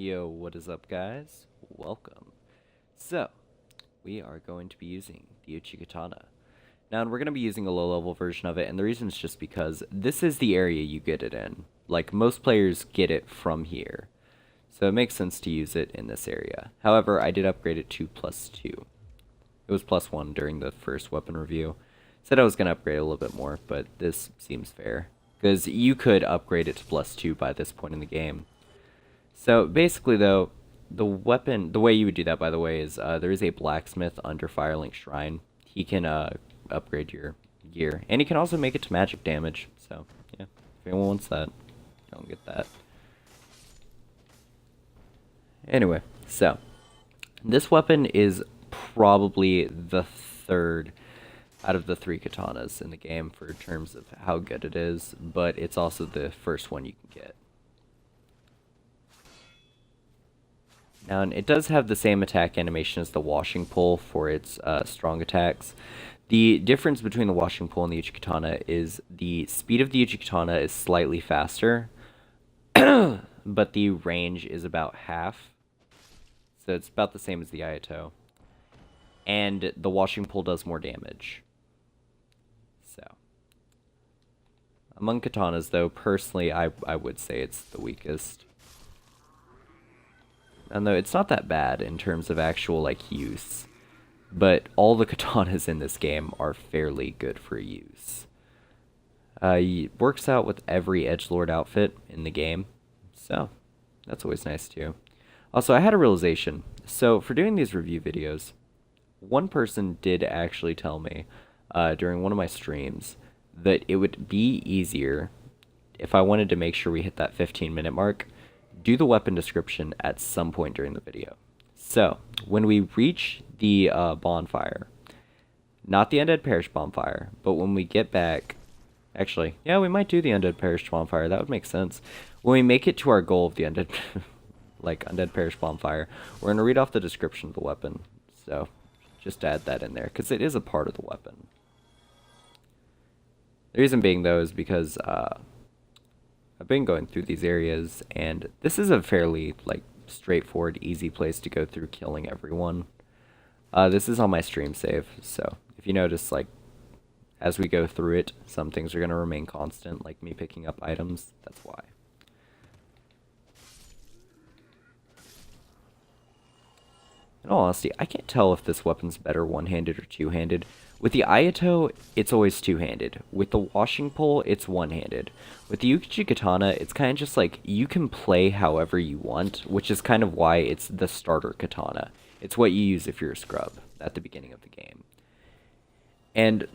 Yo, what is up, guys? Welcome. So, we are going to be using the uchigatana. Now, and we're going to be using a low-level version of it, and the reason is just because this is the area you get it in. Like, most players get it from here. So it makes sense to use it in this area. However, I did upgrade it to +2. It was +1 during the first weapon review. Said I was going to upgrade a little bit more, but this seems fair. Because you could upgrade it to +2 by this point in the game. So basically, though, the way you would do that, by the way, is there is a blacksmith under Firelink Shrine. He can upgrade your gear, and he can also make it to magic damage. So yeah, if anyone wants that, don't get that. Anyway, so this weapon is probably the third out of the 3 katanas in the game for terms of how good it is, but it's also the first one you can get. Now, and it does have the same attack animation as the washing pole for its strong attacks. The difference between the washing pole and the uchigatana is the speed of the uchigatana is slightly faster, but the range is about half. So it's about the same as the Ayato. And the washing pole does more damage. So, among katanas, though, personally, I would say it's the weakest. And though it's not that bad in terms of actual, like, use. But all the katanas in this game are fairly good for use. It works out with every edgelord outfit in the game. So, that's always nice too. Also, I had a realization. So, for doing these review videos, one person did actually tell me during one of my streams that it would be easier if I wanted to make sure we hit that 15-minute mark, do the weapon description at some point during the video. So, when we reach the bonfire, not the Undead Parish bonfire, but when we get back, actually, yeah, we might do the Undead Parish bonfire, that would make sense. When we make it to our goal of the Undead, like Undead Parish bonfire, we're going to read off the description of the weapon. So, just add that in there, because it is a part of the weapon. The reason being, though, is because I've been going through these areas, and this is a fairly, like, straightforward, easy place to go through killing everyone. This is on my stream save, so if you notice, like, as we go through it, some things are going to remain constant, like me picking up items. That's why. In all honesty, I can't tell if this weapon's better one-handed or two-handed. With the Ayato, it's always two-handed. With the washing pole, it's one-handed. With the uchigatana, it's kind of just like, you can play however you want, which is kind of why it's the starter katana. It's what you use if you're a scrub at the beginning of the game. And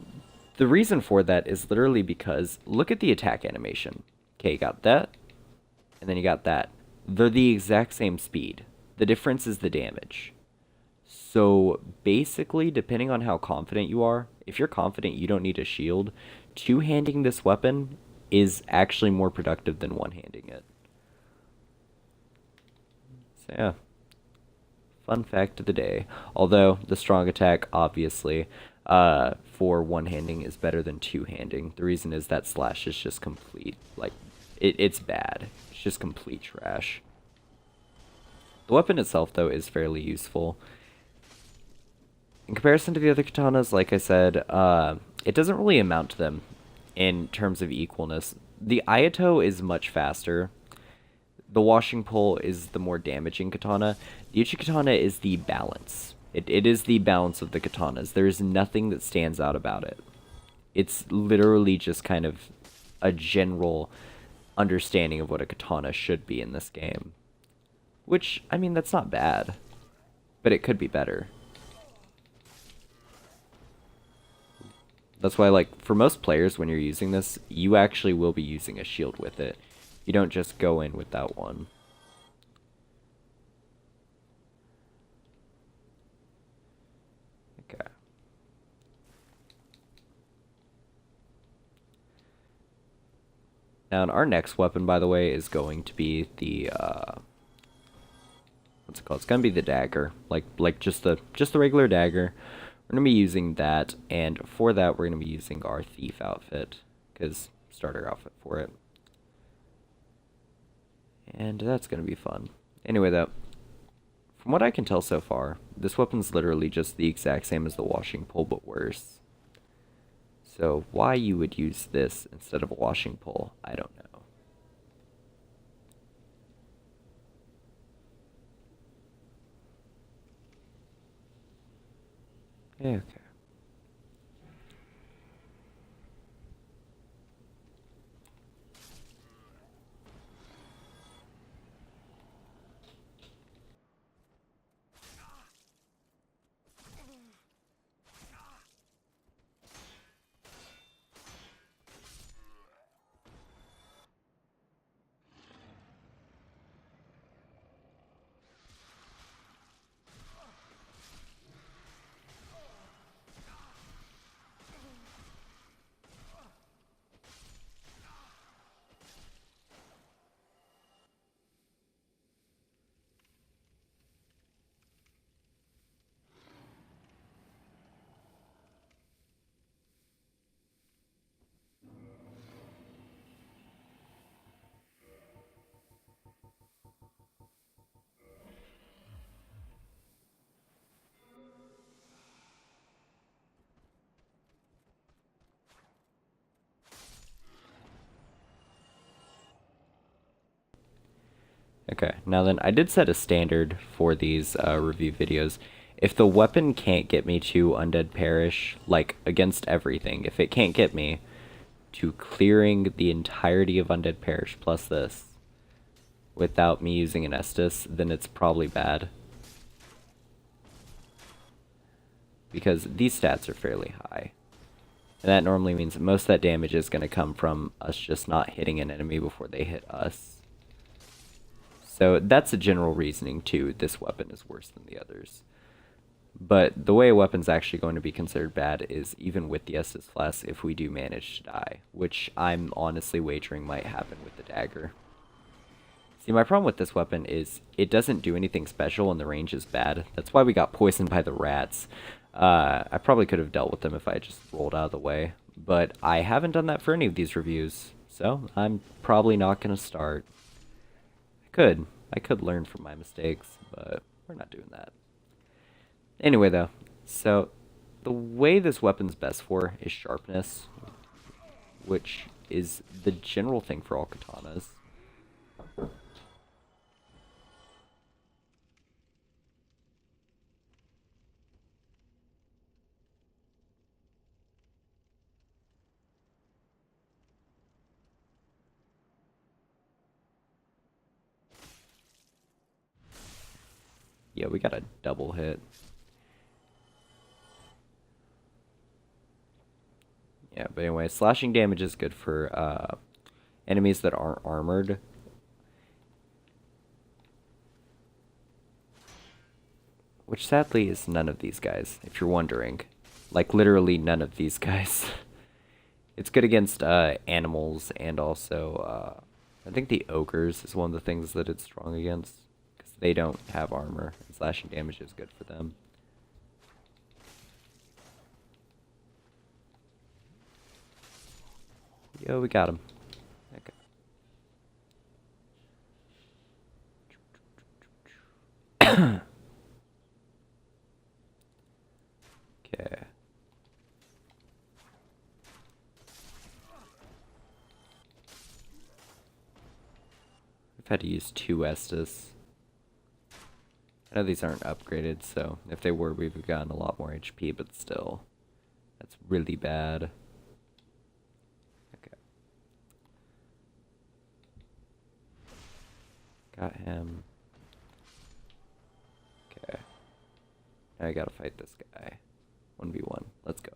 the reason for that is literally because, look at the attack animation. Okay, you got that, and then you got that. They're the exact same speed. The difference is the damage. So basically, depending on how confident you are, if you're confident you don't need a shield, two-handing this weapon is actually more productive than one-handing it. So yeah, fun fact of the day. Although the strong attack, obviously, for one-handing is better than two-handing. The reason is that slash is just complete, like, it's bad. It's just complete trash. The weapon itself, though, is fairly useful. In comparison to the other katanas, like I said, it doesn't really amount to them in terms of equalness. The Ayato is much faster. The washing pole is the more damaging katana. The uchigatana is the balance. It is the balance of the katanas. There is nothing that stands out about it. It's literally just kind of a general understanding of what a katana should be in this game. Which, I mean, that's not bad. But it could be better. That's why, like, for most players, when you're using this, you actually will be using a shield with it. You don't just go in without one. Okay. Now, our next weapon, by the way, is going to be the, what's it called? It's going to be the dagger. Like just the regular dagger. We're going to be using that, and for that, we're going to be using our thief outfit, because starter outfit for it. And that's going to be fun. Anyway, though, from what I can tell so far, this weapon's literally just the exact same as the washing pole, but worse. So why you would use this instead of a washing pole, I don't know. Okay. Okay, now then, I did set a standard for these review videos. If the weapon can't get me to Undead Parish, like, against everything, if it can't get me to clearing the entirety of Undead Parish plus this, without me using an Estus, then it's probably bad. Because these stats are fairly high. And that normally means that most of that damage is going to come from us just not hitting an enemy before they hit us. So that's a general reasoning too. This weapon is worse than the others. But the way a weapon's actually going to be considered bad is even with the Estus Flask if we do manage to die, which I'm honestly wagering might happen with the dagger. See, my problem with this weapon is it doesn't do anything special and the range is bad. That's why we got poisoned by the rats. I probably could have dealt with them if I just rolled out of the way, but I haven't done that for any of these reviews, so I'm probably not going to start. I could learn from my mistakes, but we're not doing that. Anyway, though, so the way this weapon's best for is sharpness, which is the general thing for all katanas. Yeah, we got a double hit. Yeah, but anyway, slashing damage is good for enemies that aren't armored. Which sadly is none of these guys, if you're wondering. Like, literally none of these guys. It's good against animals and also, I think the ogres is one of the things that it's strong against. Because they don't have armor, and slashing damage is good for them. Yo, we got him. Okay. Okay. I've had to use 2 Estus. I know these aren't upgraded, so if they were, we've gotten a lot more HP, but still. That's really bad. Okay. Got him. Okay. Now I gotta fight this guy. 1v1. Let's go.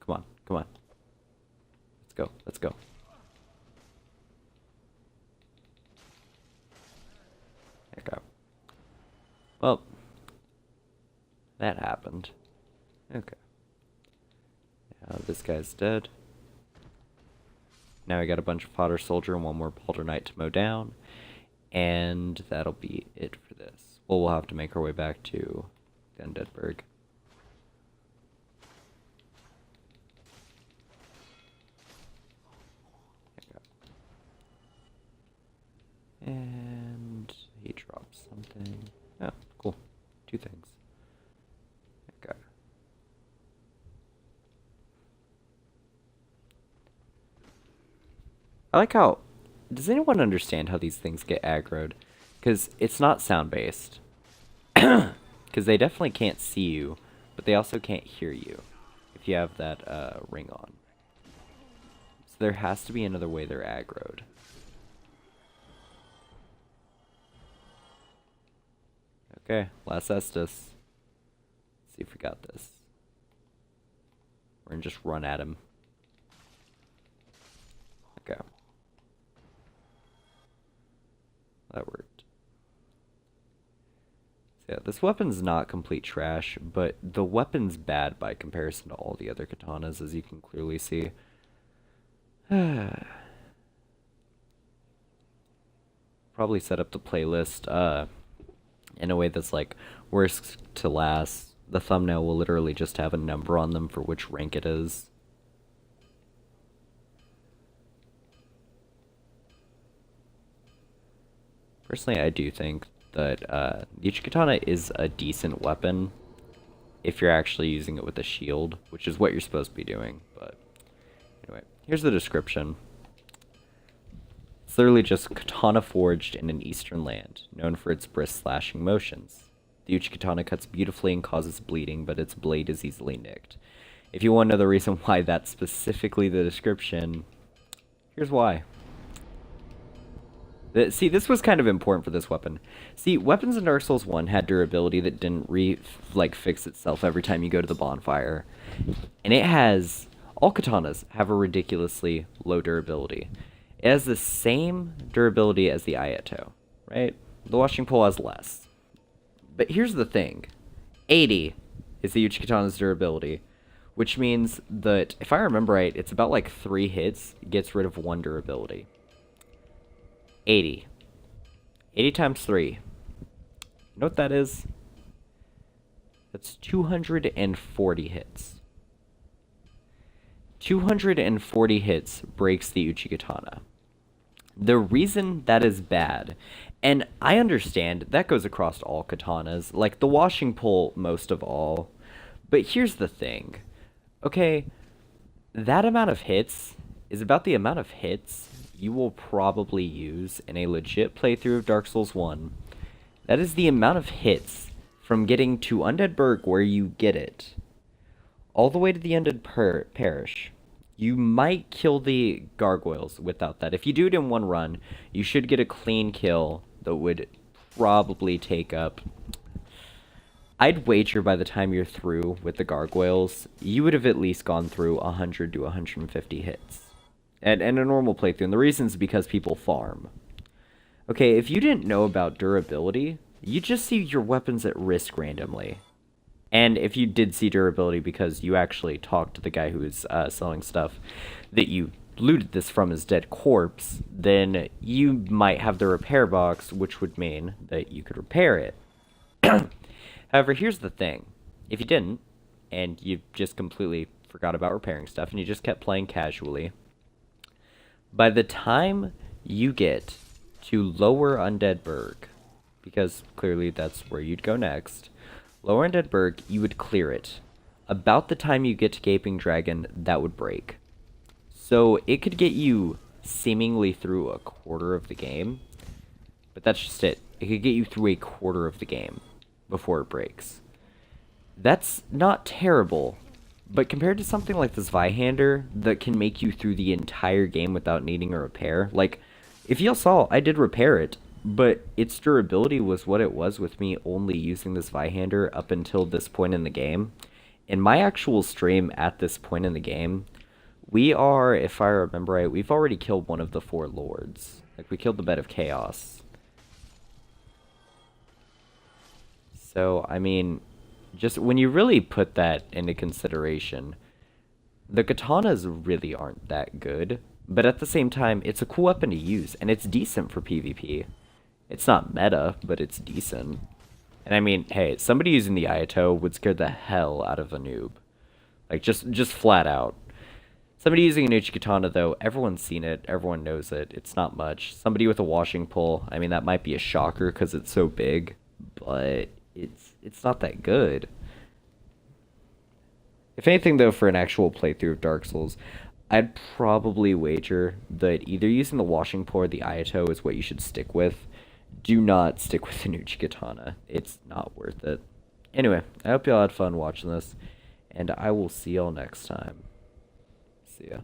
Come on, come on. Let's go, let's go. There we go. Well, that happened. Okay. Now this guy's dead. Now we got a bunch of fodder soldier and one more Polder Knight to mow down. And that'll be it for this. Well, we'll have to make our way back to the Undead Burg. And he drops something. Oh, cool. 2 things. Okay. I like how... Does anyone understand how these things get aggroed? Because it's not sound-based. Because they definitely can't see you, but they also can't hear you if you have that ring on. So there has to be another way they're aggroed. Okay, last Estus. See if we got this. We're gonna just run at him. Okay. That worked. So yeah, this weapon's not complete trash, but the weapon's bad by comparison to all the other katanas, as you can clearly see. Probably set up the playlist in a way that's like worst to last. The thumbnail will literally just have a number on them for which rank it is. Personally, I do think that the uchigatana is a decent weapon if you're actually using it with a shield, which is what you're supposed to be doing. But anyway, here's the description. It's literally just katana forged in an eastern land, known for its brisk slashing motions. The uchigatana cuts beautifully and causes bleeding, but its blade is easily nicked. If you want to know the reason why that's specifically the description, here's why. See, this was kind of important for this weapon. See, weapons in Dark Souls 1 had durability that didn't fix itself every time you go to the bonfire. And it has... All katanas have a ridiculously low durability. It has the same durability as the Ayato, right? The washing pole has less. But here's the thing. 80 is the uchigatana's durability, which means that, if I remember right, it's about like 3 hits gets rid of 1 durability. 80. 80 times 3. You know what that is? That's 240 hits. 240 hits breaks the uchigatana. The reason that is bad, and I understand that goes across all katanas, like the washing pole most of all, but here's the thing. Okay, that amount of hits is about the amount of hits you will probably use in a legit playthrough of Dark Souls 1. That is the amount of hits from getting to Undead Burg where you get it, all the way to the Undead Parish. You might kill the gargoyles without that. If you do it in one run, you should get a clean kill that would probably take up... I'd wager by the time you're through with the gargoyles, you would have at least gone through 100 to 150 hits. And a normal playthrough, and the reason is because people farm. Okay, if you didn't know about durability, you just see your weapons at risk randomly. And if you did see durability because you actually talked to the guy who was selling stuff that you looted this from his dead corpse, then you might have the repair box, which would mean that you could repair it. However, here's the thing. If you didn't, and you just completely forgot about repairing stuff, and you just kept playing casually, by the time you get to Lower Undead Burg, because clearly that's where you'd go next, Lower Undead Burg, you would clear it. About the time you get to Gaping Dragon, that would break. So it could get you seemingly through a quarter of the game, but that's just it. It could get you through a quarter of the game before it breaks. That's not terrible. But compared to something like the Zweihander that can make you through the entire game without needing a repair, like, if y'all saw, I did repair it, but its durability was what it was with me only using the Zweihander up until this point in the game. In my actual stream at this point in the game, we are, if I remember right, we've already killed one of the 4 lords. Like, we killed the Bed of Chaos. So, I mean... just when you really put that into consideration, the katanas really aren't that good. But at the same time, it's a cool weapon to use, and it's decent for PvP. It's not meta, but it's decent. And I mean, hey, somebody using the Ayato would scare the hell out of a noob. Like, just flat out. Somebody using an uchigatana, though, everyone's seen it, everyone knows it, it's not much. Somebody with a washing pole, I mean, that might be a shocker because it's so big, but it's not that good. If anything, though, for an actual playthrough of Dark Souls, I'd probably wager that either using the washing pole or the Ayato is what you should stick with. Do not stick with the uchigatana. It's not worth it. Anyway, I hope y'all had fun watching this, and I will see y'all next time. See ya.